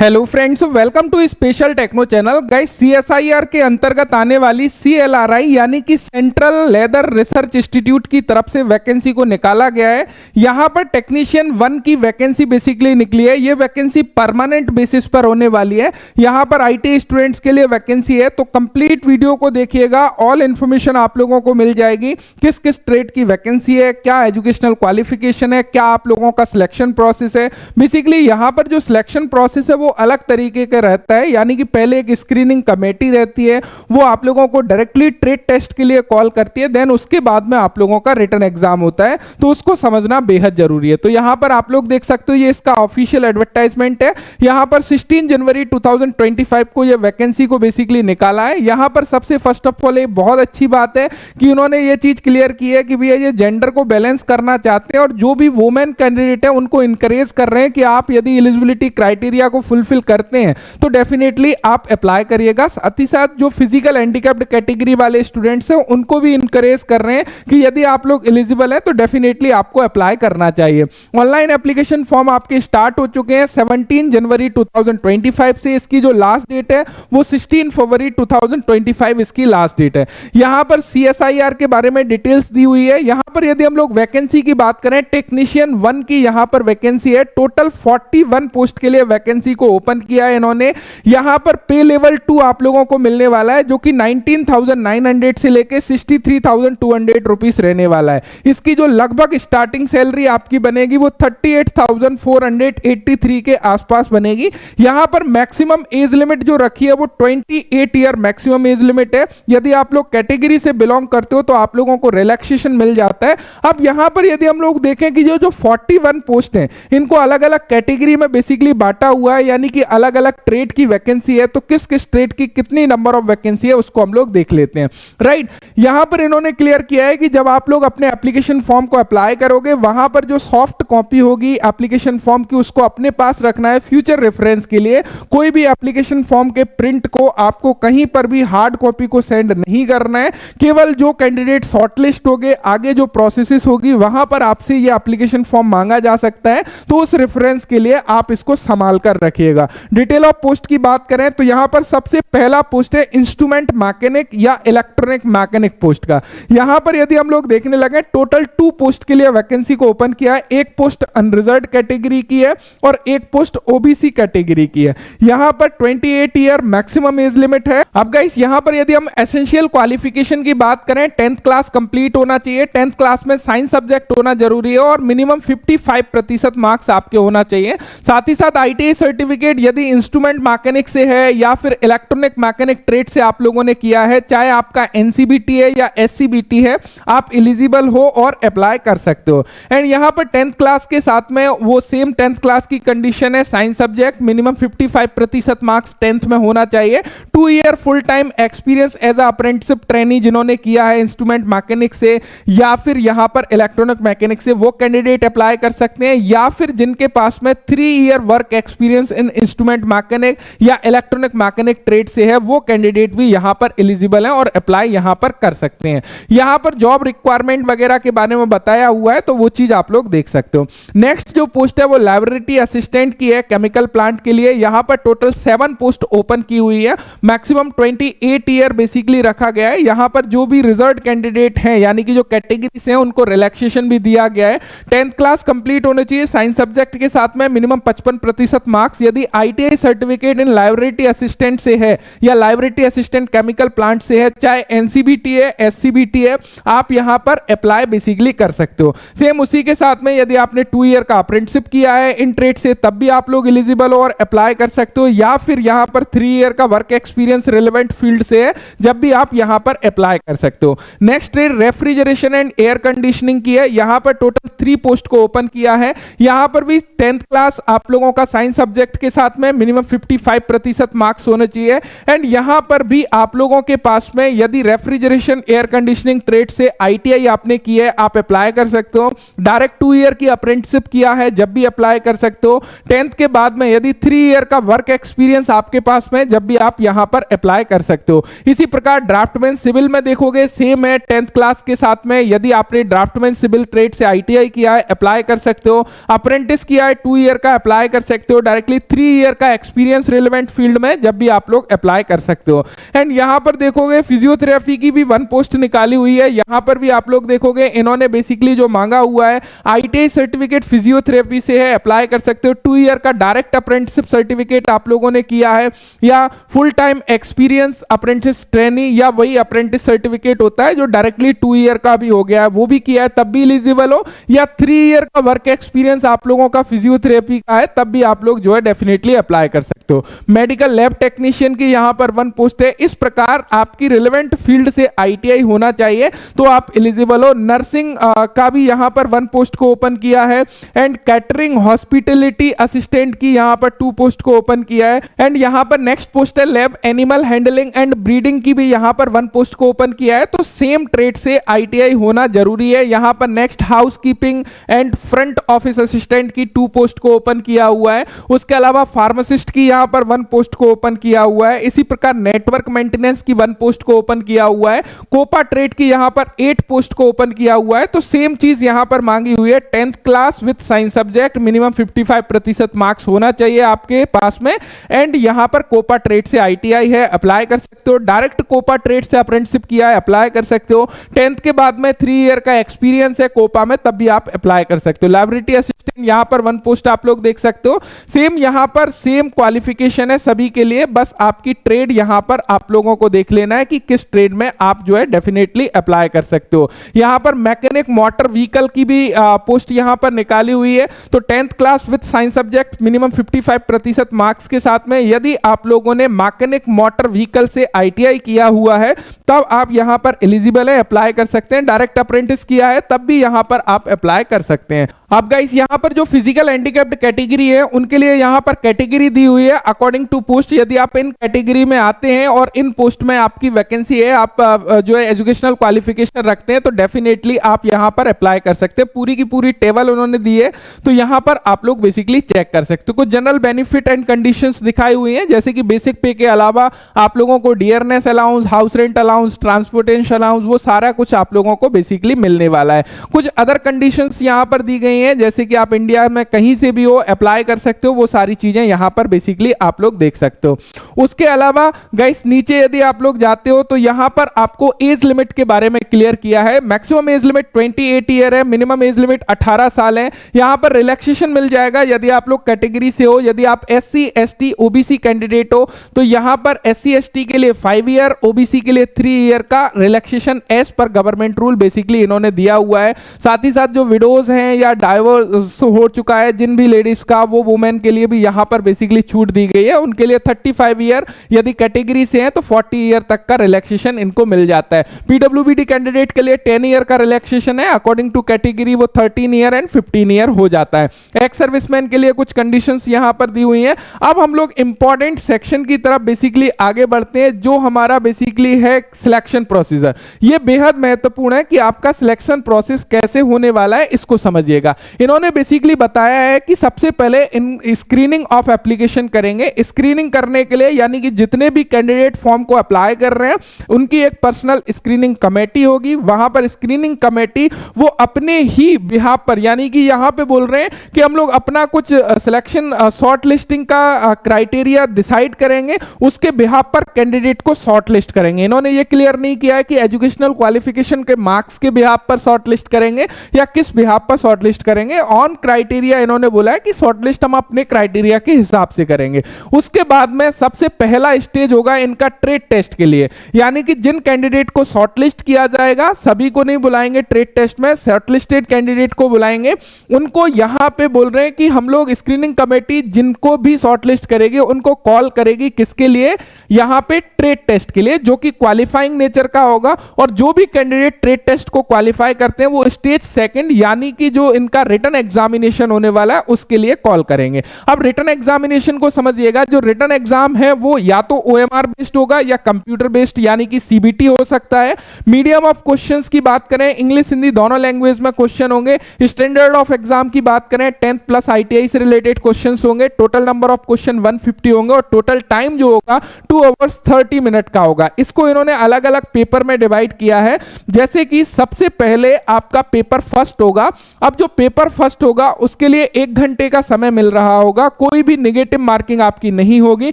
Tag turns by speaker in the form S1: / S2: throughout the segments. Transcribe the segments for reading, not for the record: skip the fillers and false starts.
S1: Hello friends, welcome to special techno channel. Guys, CSIR के अंतर्गत आने वाली सीएलआरआई यानी कि सेंट्रल लेदर रिसर्च इंस्टीट्यूट की तरफ से वैकेंसी को निकाला गया है। यहां पर टेक्नीशियन 1 की वैकेंसी बेसिकली निकली है। ये वैकेंसी परमानेंट बेसिस पर होने वाली है। यहां पर आईटी स्टूडेंट्स के लिए वैकेंसी है, तो कंप्लीट वीडियो को देखिएगा। ऑल इन्फॉर्मेशन आप लोगों को मिल जाएगी। किस किस ट्रेड की वैकेंसी है, क्या एजुकेशनल क्वालिफिकेशन है, क्या आप लोगों का सिलेक्शन प्रोसेस है। बेसिकली यहां पर जो सिलेक्शन प्रोसेस है वो अलग तरीके का रहता है, यानी कि पहले एक स्क्रीनिंग कमेटी रहती है, वो आप लोगों को डायरेक्टली ट्रेड टेस्ट के लिए कॉल करती है। देन उसके बाद में आप लोगों का रिटन एग्जाम होता है, तो उसको समझना बेहद जरूरी है। तो यहां पर आप लोग देख सकते हो, ये इसका ऑफिशियल एडवर्टाइजमेंट है। यहां पर 16 जनवरी 2025 को ये वैकेंसी को बेसिकली निकाला है। यहां पर सबसे फर्स्ट ऑफ ऑल एक बहुत अच्छी बात है कि उन्होंने ये चीज क्लियर की है कि भैया ये जेंडर को बैलेंस करना चाहते हैं, और जो भी वुमेन कैंडिडेट है उनको इंकरेज कर रहे हैं कि आप यदि एलिजिबिलिटी क्राइटेरिया को फुलफिल करते हैं तो डेफिनेटली आप अप्लाई करिएगा। साथ ही साथ जो फिजिकल हैंडीकैप्ड कैटेगरी वाले स्टूडेंट्स हैं उनको भी इंकरेज कर रहे हैं कि यदि आप लोग एलिजिबल है तो डेफिनेटली आपको अप्लाई करना चाहिए। ऑनलाइन एप्लीकेशन फॉर्म आपके स्टार्ट हो चुके हैं 17 जनवरी 2025 से। इसकी जो लास्ट डेट है वो 16 फरवरी 2025 इसकी लास्ट डेट है। यहां पर सीएसआईआर के बारे में डिटेल्स दी हुई है। यहां पर यदि हम लोग वैकेंसी की बात करें, टेक्नीशियन 1 की यहां पर वैकेंसी है। टोटल 41 पोस्ट के लिए वैकेंसी को ओपन किया है इन्होंने। यहां पर पे लेवल 2 आप लोगों को मिलने वाला है, जो कि 19,900 से लेके 63,200 रुपीस रहने वाला है। इसकी जो लगभग स्टार्टिंग सैलरी आपकी बनेगी वो 38,483 के आसपास बनेगी। यहां पर मैक्सिमम एज लिमिट जो रखी है वो 28 ईयर मैक्सिमम एज लिमिट है। यदि आप लोग कैटेगरी से बिलोंग करते हो तो आप लोगों को रिलैक्सेशन मिल जाता है। अब यहां पर यदि हम लोग देखें कि जो 41 पोस्ट हैं इनको अलग अलग कैटेगरी में बेसिकली बांटा हुआ है, यानी कि अलग अलग ट्रेड की वैकेंसी है। तो किस किस ट्रेड की कितनी नंबर ऑफ वैकेंसी है उसको हम लोग देख लेते हैं। राइट, यहां पर इन्होंने क्लियर किया है कि जब आप लोग अपने एप्लीकेशन फॉर्म को अप्लाई करोगे, वहां पर जो सॉफ्ट कॉपी होगी एप्लीकेशन फॉर्म की उसको अपने पास रखना है फ्यूचर रेफरेंस के लिए। कोई भी एप्लीकेशन फॉर्म के प्रिंट को आपको कहीं पर भी हार्ड कॉपी को सेंड नहीं करना है। केवल जो कैंडिडेट शॉर्टलिस्ट होंगे, आगे जो प्रोसेस होगी वहां पर आपसे ये एप्लीकेशन फॉर्म मांगा जा सकता है, तो उस रेफरेंस के लिए आप इसको संभाल कर रखिएगा। डिटेल ऑफ पोस्ट की बात करें तो यहां पर सबसे पहला पोस्ट है इंस्ट्रूमेंट मैकेनिक या इलेक्ट्रॉनिक मैकेनिक पोस्ट का। यहां पर यदि हम लोग देखने लगे, टोटल 2 पोस्ट के लिए वैकेंसी को ओपन किया है। एक पोस्ट अनरिजर्व्ड कैटेगरी की है और एक पोस्ट ओबीसी कैटेगरी की है। यहां पर 28 ईयर मैक्सिमम एज लिमिट है। अब गाइस, यहां पर यदि हम एसेंशियल क्वालिफिकेशन की बात करें, 10th क्लास कंप्लीट होना चाहिए। 10th क्लास में साइंस सब्जेक्ट होना जरूरी है और मिनिमम 55% मार्क्स आपके होना चाहिए। साथ ही साथ आईटीआई सर्टिफिकेट यदि इंस्ट्रूमेंट मैकेनिक से है या फिर इलेक्ट्रॉनिक मैकेनिक ट्रेड से आप लोगों ने किया है, चाहे आपका एनसीबीटी है या एससीबीटी है, आप एलिजिबल हो और अप्लाई कर सकते हो। एंड यहां पर 10th क्लास के साथ में वो सेम 10th क्लास की कंडीशन है, science subject minimum 55% marks 10th में होना चाहिए। 2 year full time experience as apprenticeship trainee जिन्होंने किया है इंस्ट्रूमेंट मैकेनिक से या फिर यहां पर इलेक्ट्रॉनिक मैकेनिक से, वो कैंडिडेट अप्लाई कर सकते हैं। या फिर जिनके पास में 3 year work experience in instrument mechanic या इलेक्ट्रॉनिक मैकेनिक ट्रेड से है, वो कैंडिडेट भी यहां पर एलिजिबल है और अप्लाई यहां पर कर सकते हैं। यहां पर जॉब रिक्वायरमेंट वगैरह के बारे में बताया हुआ है, तो वो चीज आप लोग देख सकते हो। नेक्स्ट जो पोस्ट है वो लैबोरेटरी असिस्टेंट की है केमिकल प्लांट के लिए। यहां पर टोटल 7 पोस्ट ओपन की हुई है। मैक्सिमम 28 ईयर बेसिकली रखा गया है। यहां पर जो भी रिजर्व कैंडिडेट हैं, यानी कि जो कैटेगरी से हैं, उनको रिलैक्सेशन भी दिया गया है। 10th क्लास कंप्लीट होने चाहिए साइंस सब्जेक्ट के साथ में, मिनिमम 55% मार्क्स। यदि ITI certificate in library assistant से है या लाइब्रेरी असिस्टेंट केमिकल प्लांट से है, चाहे एनसीबीटी है एससीबीटी है, आप यहां पर अप्लाई बेसिकली कर सकते हो। सेम उसी के साथ में यदि आपने 2 ईयर का अप्रेंटिसशिप किया है इन ट्रेड से, तब भी आप लोग एलिजिबल हो और अप्लाई कर सकते हो। या फिर यहां पर 3 ईयर का वर्क एक्सपीरियंस रिलेवेंट फील्ड से है, जब भी आप यहां पर अप्लाई कर सकते हो। Next trade refrigeration and air conditioning की है। यहां पर टोटल 3 पोस्ट को ओपन किया है। यहां पर भी 10th क्लास आप लोगों का साइंस सब्जेक्ट के साथ में मिनिमम 55% मार्क्स होने चाहिए। एंड यहां पर भी आप लोगों के पास में यदि रेफ्रिजरेशन एयर कंडीशनिंग ट्रेड से आईटीआई आपने की है, आप अप्लाई कर सकते हो। डायरेक्ट 2 ईयर की अप्रेंटिसशिप किया है, जब भी अप्लाई कर सकते हो। 10th के बाद में यदि 3 ईयर का वर्क एक्सपीरियंस आपके पास में, जब भी आप यहां पर अप्लाई कर सकते हो। इसी प्रकार ड्राफ्टमैन सिविल में देखोगे सेम है, 10th क्लास के साथ में यदि आपने ड्राफ्टमैन सिविल ट्रेड से आईटीआई किया है, अप्लाई कर सकते हो। अप्रेंटिस किया है 2 ईयर का, अप्लाई कर सकते हो। डायरेक्टली 3 ईयर का एक्सपीरियंस रिलेवेंट फील्ड में जब भी आप लोग अप्लाई कर सकते हो। एंड यहां पर देखोगे फिजियोथेरेपी की भी 1 पोस्ट निकाली हुई है। यहां पर भी आप लोग देखोगे इन्होंने बेसिकली जो मांगा हुआ है आईटीआई सर्टिफिकेट फिजियोथेरेपी से है, अप्लाई कर सकते हो। 2 ईयर का डायरेक्ट अप्रेंटिसशिप सर्टिफिकेट आप लोगों ने किया है, या full time experience apprentice trainee, या वही अप्रेंटिस सर्टिफिकेट होता है जो डायरेक्टली 2 ईयर का भी हो गया है, वो भी किया है तब भी एलिजिबल हो, या 3 ईयर का वर्क एक्सपीरियंस आप लोगों का फिजियोथेरेपी का है तब भी आप लोग जो है डेफिनेटली अप्लाई कर सकते हो। मेडिकल लैब टेक्नीशियन की यहां पर 1 पोस्ट है। इस प्रकार आपकी रिलेवेंट फील्ड से आईटीआई होना चाहिए तो आप एलिजिबल हो। नर्सिंग का भी यहां पर 1 पोस्ट को ओपन किया है। एंड कैटरिंग हॉस्पिटलिटी असिस्टेंट की यहां पर 2 पोस्ट को ओपन किया है। एंड यहां पर नेक्स्ट पोस्ट है lab animal handling and breeding की भी यहां पर 1 पोस्ट को ओपन किया है। तो सेम ट्रेड से आईटीआई होना जरूरी है। यहां पर next housekeeping and front office assistant की 2 पोस्ट को ओपन किया हुआ है। उसके अलावा फार्मासिस्ट की यहां पर 1 पोस्ट को ओपन किया हुआ है। इसी प्रकार नेटवर्क मेंटेनेंस की 1 पोस्ट को ओपन किया हुआ है। कोपा ट्रेड की यहां पर 8 पोस्ट को ओपन किया हुआ है। तो सेम चीज यहां पर मांगी हुई है, 10th class with science subject, minimum 55% marks होना चाहिए आपके पास में। एंड यहां पर कोपा ट्रेड से आईटीआई है, अप्लाई कर सकते हो। डायरेक्ट कोपा ट्रेड से अप्रेंटिसशिप किया है, अप्लाई कर सकते हो। 10th के बाद में 3 ईयर का एक्सपीरियंस है कोपा में तब भी आप अप्लाई कर सकते हो। लाइब्रेरी असिस्टेंट यहां पर 1 पोस्ट आप लोग देख सकते हो। सेम यहां पर सेम क्वालिफिकेशन है सभी के लिए, बस आपकी ट्रेड यहां पर आप लोगों को देख लेना है कि किस ट्रेड में आप जो है डेफिनेटली अप्लाई कर सकते हो। यहां पर मैकेनिक मोटर व्हीकल की भी पोस्ट यहां पर निकाली हुई है। तो 10th class with science subject, minimum 55% marks के साथ में यदि आप लोगों ने मैकेनिक मोटर व्हीकल से आईटीआई किया हुआ है तब आप यहां पर एलिजिबल है, अप्लाई कर सकते हैं। डायरेक्ट अप्रेंटिस किया है तब भी यहां पर आप अप्लाई कर सकते हैं। अब गाइस यहां पर जो फिजिकल हैंडीकैप्ड कैटेगरी है उनके लिए यहां पर कैटेगरी दी हुई है अकॉर्डिंग टू पोस्ट। यदि आप इन कैटेगरी में आते हैं और इन पोस्ट में आपकी वैकेंसी है, आप जो है एजुकेशनल क्वालिफिकेशन रखते हैं, तो डेफिनेटली आप यहां पर अप्लाई कर सकते हैं। पूरी की पूरी टेबल उन्होंने दी है, तो यहां पर आप लोग बेसिकली चेक कर सकते हो। कुछ जनरल बेनिफिट एंड कंडीशंस दिखाई हुई हैं, जैसे कि बेसिक पे के अलावा आप लोगों को dearness allowance, house rent allowance, transportation allowance, वो सारा कुछ आप लोगों को बेसिकली मिलने वाला है। कुछ अदर कंडीशंस यहां पर दी गई हैं, जैसे कि आप इंडिया में कहीं से भी हो अप्लाई कर सकते हो, वो सारी चीजें यहां पर बेसिकली आप लोग देख सकते हो। उसके अलावा गाइस नीचे यदि आप लोग जाते हो तो यहां पर आपको एज लिमिट के बारे में क्लियर किया है। मैक्सिमम एज लिमिट 28 ईयर है, मिनिमम एज लिमिट 18 साल है। यहां पर रिलैक्सेशन मिल जाएगा यदि आप लोग कैटेगरी से हो। यदि आप SC ST OBC कैंडिडेट हो तो यहां पर SC ST के लिए 5 ईयर, OBC के लिए 3 ईयर का रिलैक्सेशन एज पर गवर्नमेंट रूल बेसिकली इन्होंने दिया हुआ है। साथ ही साथ जो विडोज हैं या डाइवोर्स हो चुका है जिन भी लेडीज का, वो वुमेन के लिए भी यहां पर बेसिकली छूट दी गई है। उनके लिए 35 ईयर, यदि कैटेगरी से हैं तो 40 ईयर तक का रिलैक्सेशन इनको मिल जाता है। PWD कैंडिडेट के लिए 10 ईयर का रिलैक्सेशन है, अकॉर्डिंग टू कैटेगरी वो 13 ईयर एंड 15 ईयर हो जाता है। एक्स सर्विसमैन के लिए कुछ कंडीशंस यहां पर दी हुई हैं। अब हम लोग इंपॉर्टेंट सेक्शन की तरफ बेसिकली आगे बढ़ते हैं, जो हमारा बेसिकली है सिलेक्शन प्रोसीजर। ये बेहद महत्वपूर्ण है कि आपका सिलेक्शन प्रोसेस कैसे होने वाला है, इसको समझिएगा। इन्होंने बेसिकली बताया है कि सबसे पहले इन स्क्रीनिंग ऑफ एप्लीकेशन करेंगे। स्क्रीनिंग करने के लिए यानी कि जितने भी कैंडिडेट फॉर्म को अप्लाई कर रहे हैं उनकी एक पर्सनल स्क्रीनिंग कमेटी होगी। वहां पर स्क्रीनिंग कमेटी वो अपने ही बिहाफ पर, यानी कि यहां पे बोल रहे हैं कि हम लोग अपना कुछ सिलेक्शन शॉर्ट लिस्टिंग का क्राइटेरिया डिसाइड करेंगे, उसके बिहाफ पर कैंडिडेट को शॉर्ट लिस्ट करेंगे। इन्होंने ये क्लियर नहीं किया है कि एजुकेशनल क्वालिफिकेशन के मार्क्स के बिहाफ पर शॉर्ट लिस्ट करेंगे या किस बिहाफ पर शॉर्ट लिस्ट करेंगे। ऑन क्राइटेरिया इन्होंने बोला है कि शॉर्टलिस्ट हम अपने क्राइटेरिया के हिसाब से करेंगे। उसके बाद में सबसे पहला स्टेज होगा इनका ट्रेड टेस्ट के लिए, यानी कि जिन कैंडिडेट को शॉर्टलिस्ट किया जाएगा सभी को नहीं बुलाएंगे ट्रेड टेस्ट में, शॉर्टलिस्टेड कैंडिडेट को बुलाएंगे। उनको यहां पे बोल रहे हैं कि हम लोग स्क्रीनिंग कमेटी जिनको भी शॉर्टलिस्ट करेगी उनको कॉल करेगी, किसके लिए, यहां पे ट्रेड टेस्ट के लिए, जो कि क्वालिफाइंग नेचर का होगा। और जो भी कैंडिडेट ट्रेड टेस्ट को क्वालिफाई करते हैं वो स्टेज सेकंड यानी कि जो इनका रिटन एग्जामिनेशन होने वाला है उसके लिए कॉल करेंगे। अब रिटन एग्जामिनेशन को समझिएगा, जो रिटन एग्जाम है वो या तो OMR बेस्ड होगा या कंप्यूटर बेस्ड यानी कि CBT हो सकता है। मीडियम ऑफ क्वेश्चंस की बात करें, इंग्लिश हिंदी दोनों लैंग्वेज में क्वेश्चन होंगे। स्टैंडर्ड ऑफ एग्जाम की बात करें 10th प्लस ITI से रिलेटेड क्वेश्चंस होंगे। टोटल नंबर ऑफ क्वेश्चन 150 होंगे और टोटल टाइम जो होगा 2 आवर्स 30 मिनट का होगा। इसको इन्होंने अलग अलग पेपर में डिवाइड किया है, जैसे कि सबसे पहले आपका पेपर फर्स्ट होगा। अब जो पेपर फर्स्ट होगा उसके लिए 1 घंटे का समय मिल रहा होगा, कोई भी नेगेटिव मार्किंग आपकी नहीं होगी।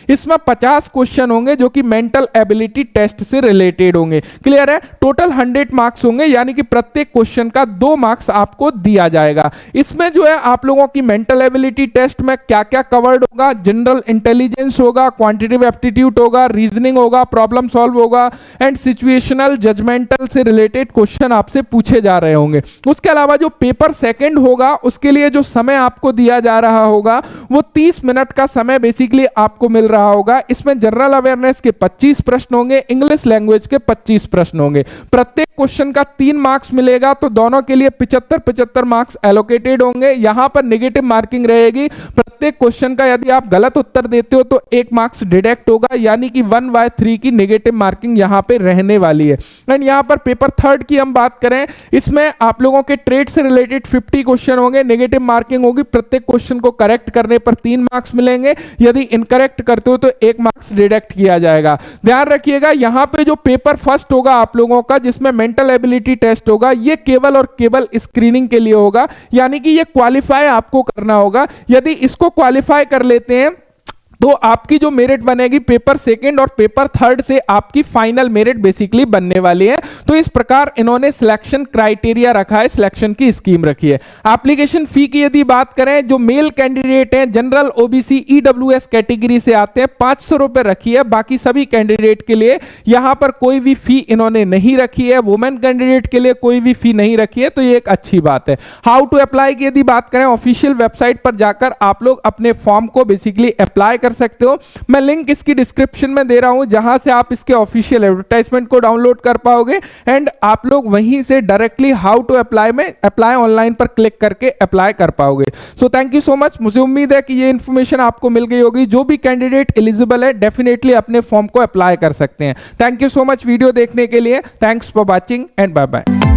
S1: इसमें 50 क्वेश्चन होंगे जो कि मेंटल एबिलिटी टेस्ट से रिलेटेड होंगे। क्लियर है? टोटल 100 मार्क्स होंगे, यानी कि प्रत्येक क्वेश्चन का 2 मार्क्स आपको दिया जाएगा। इसमें जो है आप लोगों की मेंटल एबिलिटी टेस्ट में क्या क्या कवर्ड होगा, जनरल इंटेलिजेंस होगा, क्वांटिटेटिव एप्टीट्यूड होगा, रीजनिंग होगा, प्रॉब्लम सॉल्व होगा एंड सिचुएशनल जजमेंटल से रिलेटेड क्वेश्चन आपसे पूछे जा रहे होंगे। उसके अलावा जो पेपर सेकंड होगा उसके लिए जो समय आपको दिया जा रहा होगा वो 30 मिनट का समय बेसिकली आपको मिल रहा होगा। इसमें जनरल अवेयरनेस के 25 प्रश्न होंगे, इंग्लिश लैंग्वेज के 25 प्रश्न होंगे। प्रत्येक क्वेश्चन का 3 मार्क्स मिलेगा, तो दोनों के लिए 75-75 मार्क्स एलोकेटेड होंगे। यहां पर नेगेटिव मार्किंग रहेगी। प्रत्येक क्वेश्चन का यदि आप गलत उत्तर देते हो तो 1 मार्क्स डिडक्ट होगा, यानी कि 1/3 की नेगेटिव मार्किंग यहां पे रहने वाली है। एंड यहां पर पेपर थर्ड की हम बात करें, इसमें आप लोगों के ट्रेड से रिलेटेड 50 क्वेश्चन होंगे, नेगेटिव मार्किंग होगी। प्रत्येक क्वेश्चन को करेक्ट करने पर 3 मार्क्स मिलेंगे, यदि इनकरेक्ट करते हो तो 1 मार्क्स डिडक्ट किया जाएगा। ध्यान रखिएगा, यहां पे जो पेपर फर्स्ट होगा आप लोगों का, जिसमें मेंटल एबिलिटी टेस्ट होगा, ये केवल और केवल स्क्रीनिंग के लिए होगा, यानी कि ये क्वालिफाई आपको करना होगा। यदि इसको क्वालिफाई कर लेते हैं तो आपकी जो मेरिट बनेगी पेपर सेकंड और पेपर थर्ड से आपकी फाइनल मेरिट बेसिकली बनने वाली है। तो इस प्रकार इन्होंने सिलेक्शन क्राइटेरिया रखा है, सिलेक्शन की स्कीम रखी है। एप्लीकेशन फी की यदि बात करें, जो मेल कैंडिडेट हैं जनरल ओबीसी ईडब्ल्यूएस कैटेगरी से आते हैं, 500 रुपए रखी है। बाकी सभी कैंडिडेट के लिए यहां पर कोई भी फी इन्होंने नहीं रखी है। वुमेन कैंडिडेट के लिए कोई भी फी नहीं रखी है, तो ये एक अच्छी बात है। हाउ टू अप्लाई की यदि बात करें, ऑफिशियल वेबसाइट पर जाकर आप लोग अपने फॉर्म को बेसिकली अप्लाई कर सकते हो। मैं लिंक इसकी डिस्क्रिप्शन में दे रहा हूं, जहां से आप इसके ऑफिशियल एडवर्टाइजमेंट को डाउनलोड कर पाओगे एंड आप लोग वहीं से डायरेक्टली हाउ टू अप्लाई में अप्लाई ऑनलाइन पर क्लिक करके अप्लाई कर पाओगे। So thank you so much. मुझे उम्मीद है कि ये इंफॉर्मेशन आपको मिल गई होगी। जो भी कैंडिडेट एलिजिबल है डेफिनेटली अपने फॉर्म को अप्लाई कर सकते हैं। Thank you so much video देखने के लिए। Thanks for watching and bye bye.